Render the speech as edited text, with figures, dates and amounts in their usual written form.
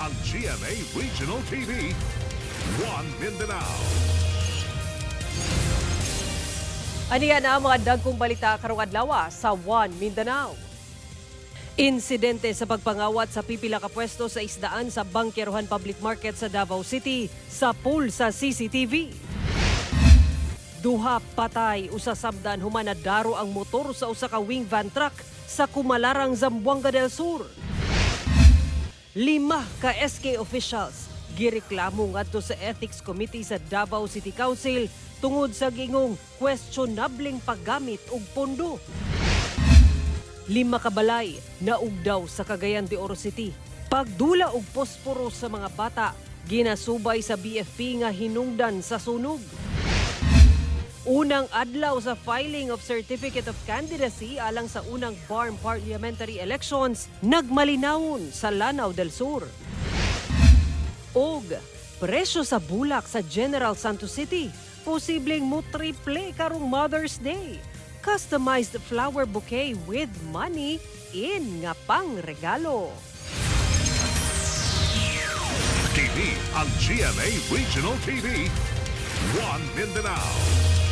ang GMA Regional TV, One Mindanao. Aniya na ang mga dagkong balita karong adlawa sa One Mindanao. Insidente sa pagpangawat sa pipila ka pwesto sa isdaan sa Bangkerohan Public Market sa Davao City sa pool sa CCTV. Duha patay usa sabdan humanadaro ang motor sa usa ka wing van truck sa Kumalarang, Zamboanga del Sur. 5 ka SK officials gireklamo ngadto sa Ethics Committee sa Davao City Council tungod sa gingong questionableng paggamit og pondo. 5 ka balay naugdaw sa Cagayan de Oro City. Pagdula og posporo sa mga bata ginasubay sa BFP nga hinungdan sa sunog. Unang adlaw sa filing of Certificate of Candidacy alang sa unang BARM parliamentary elections nagmalinawon sa Lanao del Sur. Og presyo sa bulak sa General Santos City posibleng mo triple karong Mother's Day. Customized flower bouquet with money in nga pang regalo. Kini ang GMA Regional TV, One Mindanao.